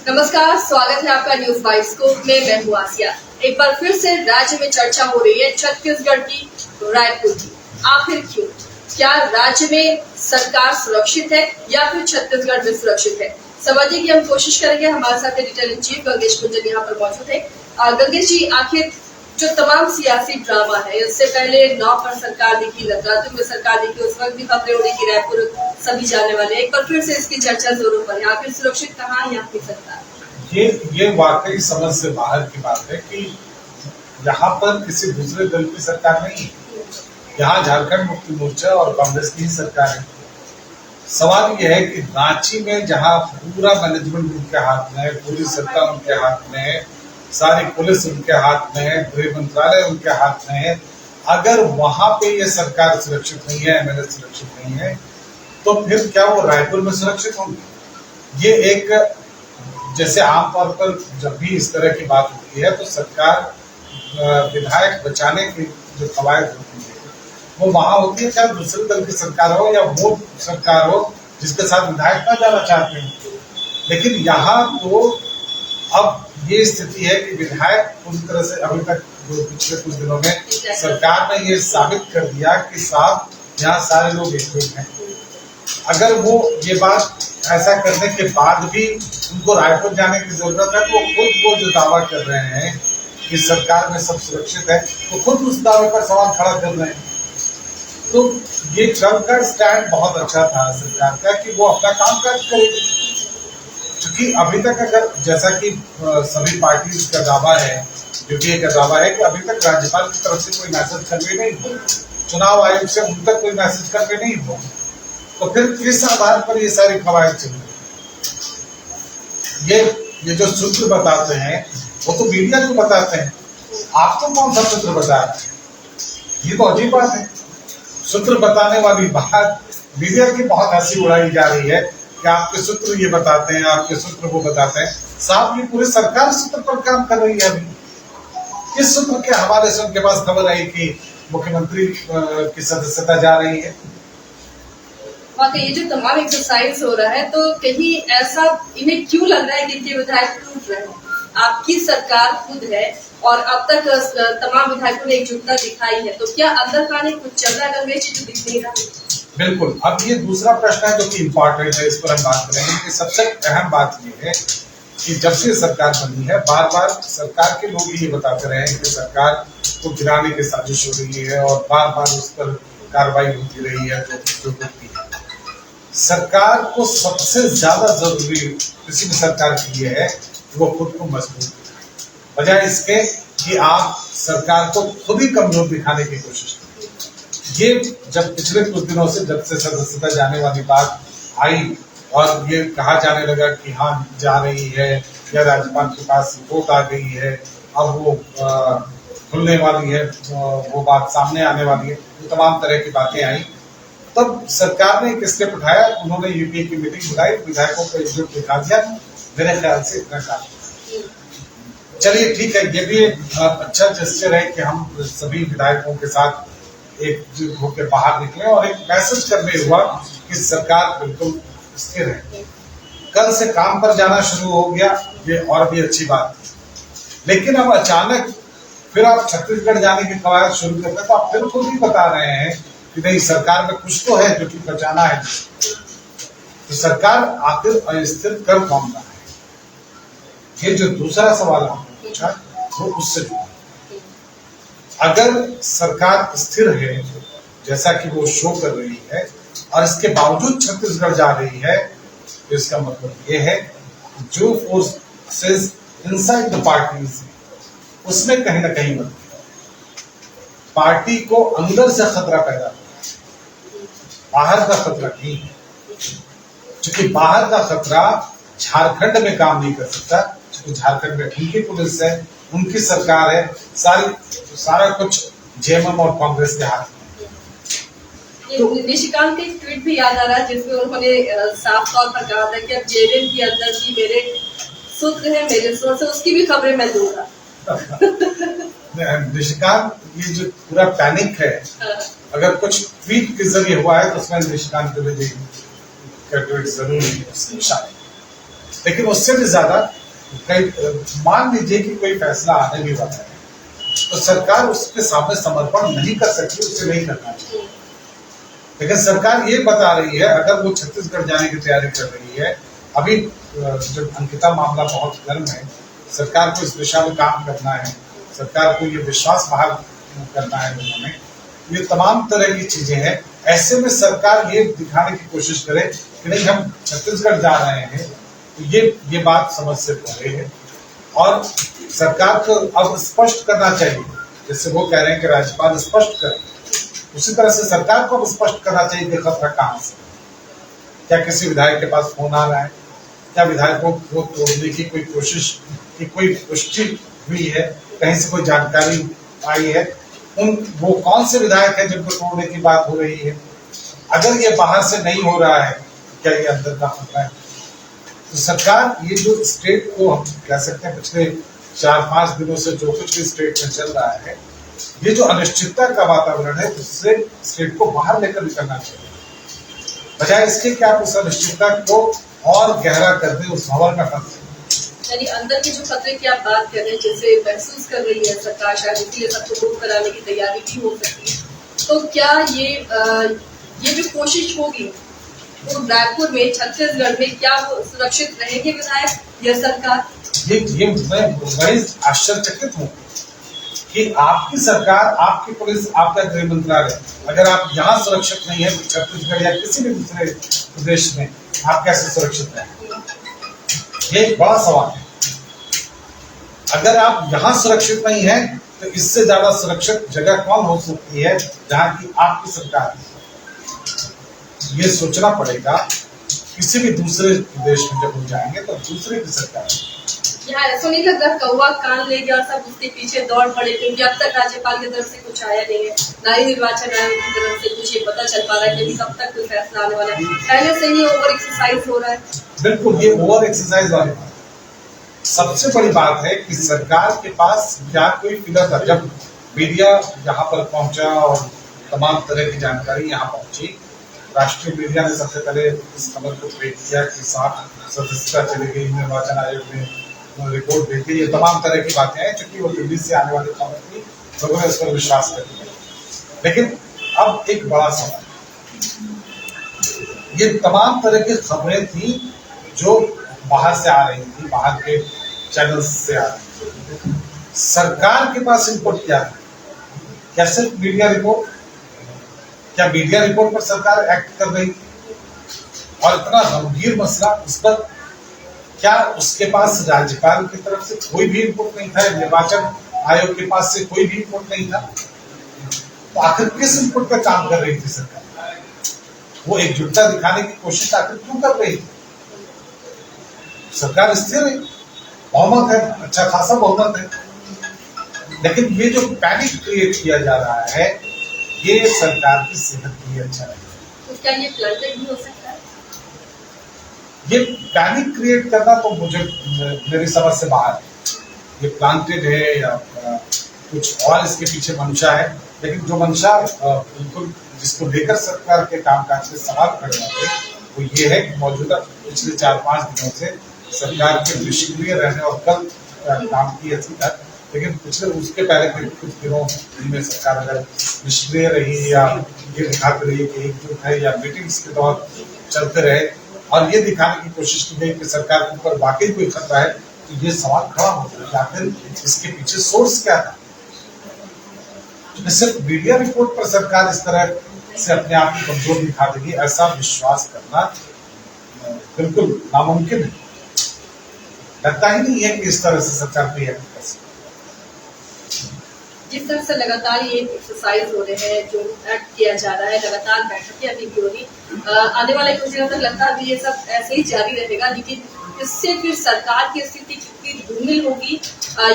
नमस्कार, स्वागत है आपका न्यूज बाइस्कोप में। मैं हूं आसिया। एक बार फिर से राज्य में चर्चा हो रही है छत्तीसगढ़ की, रायपुर की। आखिर क्यों? क्या राज्य में सरकार सुरक्षित है या फिर छत्तीसगढ़ में सुरक्षित है? समझने की हम कोशिश करेंगे। हमारे साथ एडिटर इन चीफ गंगेश कुंजन यहाँ पर मौजूद है। गंगेश जी, आखिर जो तमाम सियासी ड्रामा है, इससे पहले 9 पर सरकार दिखी, लद्दाख में सरकार दिखी, उस वक्त भी खबरें उड़ी कि रायपुर सभी जाने वाले। एक बार फिर से इसकी चर्चा जोरों पर है। आखिर सुरक्षित कहाँ है यहाँ की सरकार? ये वाकई समझ से बाहर की बात है कि यहाँ पर किसी दूसरे दल की सरकार नहीं है। यहाँ झारखंड मुक्ति मोर्चा और कांग्रेस की ही सरकार है। सवाल यह है कि रांची में जहाँ पूरा मैनेजमेंट उनके हाथ में है, पूरी सरकार उनके हाथ में है, सारी पुलिस उनके हाथ में है, गृह मंत्रालय उनके हाथ में है, अगर वहां पे ये सरकार सुरक्षित नहीं है, एमएलए सुरक्षित नहीं है, तो फिर क्या वो रायपुर में सुरक्षित होंगे? ये एक, जैसे आमतौर पर जब भी इस तरह की बात होती है तो सरकार विधायक बचाने की जो कवायद होती है वो वहां होती है, चाहे दूसरे दल की सरकार हो या वो सरकार हो जिसके साथ विधायक ना जाना चाहते हैं। लेकिन यहाँ तो अब ये स्थिति है कि विधायक पूरी तरह से अभी तक पिछले कुछ दिनों में सरकार ने ये साबित कर दिया कि साहब यहाँ सारे लोग एकजुट हैं। अगर वो ये बात ऐसा करने के बाद भी उनको रायपुर जाने की जरूरत है तो खुद वो जो दावा कर रहे हैं कि सरकार में सब सुरक्षित है, तो खुद उस दावे पर सवाल खड़ा कर रहे हैं। तो ये कल का स्टैंड बहुत अच्छा था सरकार का कि वो अपना काम काज करेगी। क्योंकि अभी तक अगर जैसा कि सभी पार्टी का दावा है, क्योंकि एक दावा है कि अभी तक राज्यपाल की तरफ से कोई मैसेज कन्वे नहीं हुआ, चुनाव आयोग से उन तक कोई मैसेज कन्वे नहीं हुआ, तो फिर किस आधार पर ये सारी कवायद चल रही? ये जो सूत्र बताते हैं वो तो मीडिया को बताते हैं, आपको कौन सा सूत्र बता रहे हैं? ये तो अजीब बात है। सूत्र बताने वाली बात मीडिया की बहुत हंसी उड़ाई जा रही है कि आपके सूत्र ये बताते हैं, आपके सूत्र वो बताते हैं। साहब, ये पूरी सरकार सूत्र पर काम कर रही है। अभी इस सूत्र के हवाले से उनके पास खबर आई कि मुख्यमंत्री की सदस्यता जा रही है। ये जो तमाम एक्सरसाइज हो रहा है, तो कहीं ऐसा इन्हें क्यों लग रहा है कि इनके विधायक टूट रहे हैं? आपकी सरकार खुद है और अब तक तमाम विधायकों ने एकजुटता दिखाई है, तो क्या अंदर खाने कुछ चल रहा है गंगेश जी जो दिख नहीं रहा? बिल्कुल। अब ये दूसरा प्रश्न है जो कि इम्पोर्टेंट है, इस पर हम बात करेंगे कि सबसे अहम बात ये है कि जब से सरकार बनी है बार बार सरकार के लोग ये बताते रहे हैं कि सरकार को गिराने की साजिश हो रही है और बार बार उस पर कार्रवाई होती रही है जो होती है। सरकार को सबसे ज्यादा जरूरी किसी भी सरकार की है कि वो खुद को मजबूत दिखाए, बजाय इसके कि आप सरकार को खुद ही कमजोर दिखाने की कोशिश करें। ये जब पिछले कुछ दिनों से जब से सदस्यता जाने वाली बात आई और ये कहा जाने लगा कि हाँ जा रही है या राज्यपाल के पास रिपोर्ट आ गई है, अब वो खुलने वाली है, वो बात सामने आने वाली है, तो तमाम तरह की बातें आई, तब सरकार ने एक स्टेप उठाया। उन्होंने यूपीए की मीटिंग बुलाई, विधायकों को एकजुट दिखा दिया। मेरे ख्याल से इतना काफी। चलिए ठीक है, ये भी एक अच्छा जेस्चर है कि हम सभी विधायकों के साथ एकजुट होकर बाहर निकले और एक मैसेज करने हुआ कि सरकार बिल्कुल स्थिर है। कल से काम पर जाना शुरू हो गया, ये और भी अच्छी बात है। लेकिन अब अचानक फिर आप छत्तीसगढ़ जाने की कवायद शुरू करते तो आप फिर खुद ही बता रहे हैं कि नहीं, सरकार में कुछ तो है जो कि बचाना है। तो सरकार आखिर अस्थिर कर कौन रहा है? ये जो दूसरा सवाल आपने पूछा वो उससे जुड़ा। अगर सरकार स्थिर है जैसा कि वो शो कर रही है और इसके बावजूद छत्तीसगढ़ जा रही है, तो इसका मतलब ये है जो फोर्सेस इनसाइड द पार्टीज उसमें कहीं ना कहीं मतलब पार्टी को अंदर से खतरा पैदा हो, बाहर का खतरा नहीं है। क्योंकि बाहर का खतरा झारखंड में काम नहीं कर सकता, क्योंकि झारखंड में उनकी पुलिस है, उनकी सरकार है, सारा कुछ जेएमएम और कांग्रेस के हाथ में। तो निशिकांत का एक ट्वीट भी याद आ रहा है जिसमें उन्होंने साफ तौर पर कहा था कि अब जेएमएम के अंदर भी मेरे सूत्र है, मेरे सोर्स है, उसकी भी खबरें मैं दूंगा। निशिकांत, ये जो पूरा पैनिक है, अगर कुछ ट्वीट के जरिए हुआ है तो उसमें निशिकांत द्विवेदी का ट्वीट जरूर शामिल। लेकिन उससे भी ज्यादा मान लीजिए कि कोई फैसला आने भी वाला है तो सरकार उसके सामने समर्पण नहीं कर सकती, उसे नहीं करना चाहिए। लेकिन सरकार ये बता रही है, अगर वो छत्तीसगढ़ जाने की तैयारी कर रही है, अभी जो अंकिता मामला बहुत गर्म है, सरकार को इस दिशा में काम करना है, सरकार को ये विश्वास बहाल करना है लोगों में, ये तमाम तरह की चीजें हैं। ऐसे में सरकार ये दिखाने की कोशिश करे कि नहीं हम छत्तीसगढ़ जा रहे हैं, तो ये बात समझ से परे है। और सरकार को अब स्पष्ट करना चाहिए, जैसे वो कह रहे हैं कि राज्यपाल स्पष्ट करें, उसी तरह से सरकार को अब स्पष्ट करना चाहिए कि खतरा कहाँ से, क्या किसी विधायक के पास फोन आ रहा है, क्या विधायकों को तोड़ने की कोई कोशिश की कोई पुष्टि हुई है, कहीं से कोई जानकारी आई है, वो कौन से विधायक है जिनको तोड़ने की बात हो रही है। अगर ये बाहर से नहीं हो रहा है, क्या ये अंदर का खतरा है? तो सरकार ये जो स्टेट को हम कह सकते हैं पिछले 4-5 दिनों से जो कुछ भी स्टेट में चल रहा है, ये जो अनिश्चितता का वातावरण है, उससे स्टेट को बाहर लेकर निकलना चाहिए, बजाय इसके कि आप उस अनिश्चितता को और गहरा कर दें, उस भंवर में फंस। यानी अंदर के जो खतरे की आप बात कर रहे हैं, जैसे महसूस कर रही है सरकार, शायद इसलिए सबको दूर कराने की तैयारी भी हो सकती है, तो क्या ये जो कोशिश होगी वो रायपुर में, छत्तीसगढ़ में, क्या वो सुरक्षित रहेंगे विधायक या सरकार? ये मैं बड़ी आश्चर्यचकित हूँ कि आपकी सरकार, आपकी पुलिस, आपका गृह मंत्रालय, अगर आप यहाँ सुरक्षित नहीं है तो छत्तीसगढ़ या किसी भी दूसरे प्रदेश में आप कैसे सुरक्षित रहेंगे? ये एक बड़ा सवाल है। अगर आप यहाँ सुरक्षित नहीं है तो इससे ज्यादा सुरक्षित जगह कौन हो सकती है जहाँ की आपकी सरकार है? ये सोचना पड़ेगा। किसी भी दूसरे देश में जब हम जाएंगे तो दूसरे की सरकार, यहाँ ऐसा नहीं लग रहा कौवा कान ले गया सब उसके पीछे दौड़ पड़े, क्योंकि अब तक राज्यपाल की तरफ से कुछ आया नहीं है, ना ही निर्वाचन आयोग की तरफ से कुछ ये पता चल पा रहा है कि कब तक कोई फैसला आने वाला है। पहले से ही ओवर एक्सरसाइज हो रहा है। बिल्कुल, ये ओवर एक्सरसाइज वाली बात। सबसे बड़ी बात है कि सरकार के पास क्या कोई फिगर था? जब मीडिया यहाँ पर पहुंचा और तमाम तरह की जानकारी यहाँ पहुंची, राष्ट्रीय मीडिया ने सबसे पहले इस खबर को ट्वीट किया कि 7 सदस्यता चली गई, निर्वाचन आयोग ने रिपोर्ट भेज दी, ये तमाम तरह की बातें हैं, क्योंकि वो दिल्ली से आने वाली खबर थी, लोगों ने इस पर विश्वास कर लिया। लेकिन अब एक बड़ा सवाल, ये तमाम तरह की खबरें थी जो बाहर से आ रही थी, बाहर के चैनल्स से आ रही थी, सरकार के पास इनपुट क्या था? क्या सिर्फ मीडिया रिपोर्ट? क्या मीडिया रिपोर्ट पर सरकार एक्ट कर रही थी? और इतना गंभीर मसला, उस पर क्या उसके पास राज्यपाल की तरफ से कोई भी इनपुट नहीं था? निर्वाचन आयोग के पास से कोई भी इनपुट नहीं था? तो आखिर किस इनपुट पर काम कर रही थी सरकार? वो एकजुटता दिखाने की कोशिश आखिर क्यों कर रही थी? सरकार स्थिर है, बहुमत है, अच्छा खासा बहुमत है, लेकिन ये जो पैनिक क्रिएट किया जा रहा है, ये सरकार की सेहत के लिए अच्छा नहीं। तो क्या ये प्लांटेड भी हो सकता है? ये पैनिक क्रिएट करना तो मेरी समझ से बाहर है। ये प्लांटेड है या कुछ और इसके पीछे मंशा है, लेकिन जो मंशा बिल्कुल जिसको लेकर सरकार के कामकाज से सवाल खड़े होते वो ये है कि मौजूदा पिछले 4-5 दिनों से सरकार के निष्क्रिय रहने और कल काम की अभी तक, लेकिन पिछले उसके पहले के कुछ दिनों में सरकार अगर निष्क्रिय रही या ये दिखाती रही कि एकजुट है, या मीटिंग्स के दौर चलते रहे और ये दिखाने की कोशिश की गई कि सरकार के ऊपर वाकई कोई खतरा है, तो ये सवाल खड़ा होता है कि आखिर इसके पीछे सोर्स क्या था? सिर्फ मीडिया रिपोर्ट पर सरकार इस तरह से अपने आप को कमजोर दिखा देगी, ऐसा विश्वास करना बिल्कुल नामुमकिन है। लगता ही नहीं है कि इस तरह से सरकार भी है। जिस तरह से लगातार ये एक्सरसाइज हो रहे हैं, जो एक्ट किया जा रहा है, लगातार बैठकें अभी भी हो रही, आने वाले कुछ दिनों तक लगता है ये सब ऐसे ही जारी रहेगा, लेकिन इससे फिर सरकार की स्थिति कितनी धूमिल होगी,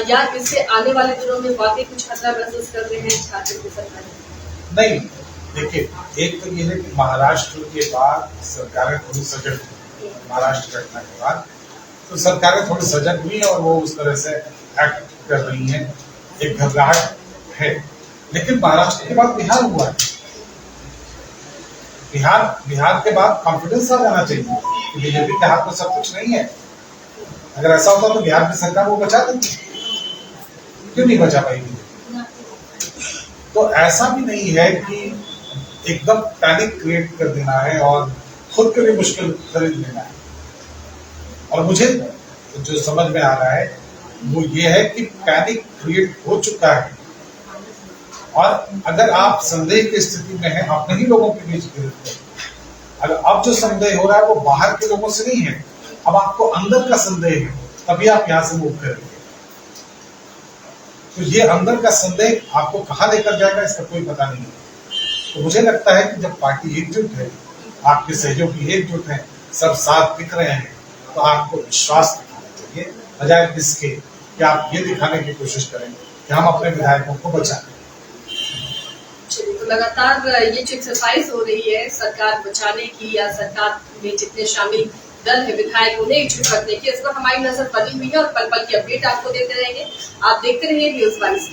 या इससे आने वाले दिनों में वाकई कुछ खतरा महसूस कर रहे हैं झारखंड की सरकार? नहीं, देखिए, एक तो ये है कि महाराष्ट्र के बाद सरकारें थोड़ी सजग हुई, महाराष्ट्र घटना के बाद तो सरकारें थोड़ी सजग हुई और वो उस तरह से एक्ट कर रही हैं, एक घबराहट है। लेकिन महाराष्ट्र के बाद बिहार हुआ है, बिहार के बाद कॉन्फिडेंस आ जाना चाहिए कि बीजेपी के हाथ में सब कुछ नहीं है, अगर ऐसा होता तो बिहार की सरकार वो बचा देती, क्यों नहीं बचा पाएगी? तो ऐसा भी नहीं है कि एकदम पैनिक क्रिएट कर देना है और खुद के लिए मुश्किल खरीद लेना है। और मुझे जो समझ में आ रहा है वो ये है कि पैनिक क्रिएट हो चुका है, और अगर आप संदेह की स्थिति में हैं, अपने ही लोगों के बीच गिरते हैं। अगर अब जो संदेह हो रहा है वो बाहर के लोगों से नहीं है, अब आपको अंदर का संदेह है, तभी आप यहाँ से मूव करेंगे। तो ये अंदर का संदेह आपको कहाँ लेकर जाएगा इसका कोई पता नहीं है। तो मुझे लगता है कि जब पार्टी एकजुट है, आपके सहयोगी एकजुट हैं, सब साथ दिख रहे हैं, तो आपको विश्वास दिखाना चाहिए, बजाय इसके कि आप ये दिखाने की कोशिश करें कि हम अपने विधायकों को बचाएं। तो लगातार ये जो एक्सरसाइज हो रही है सरकार बचाने की या सरकार में जितने शामिल दल है विधायक उन्हें एकजुट रखने की, इस पर हमारी नजर बनी हुई है और पल पल की अपडेट आपको देते रहेंगे। आप देखते रहिए न्यूज़ 22।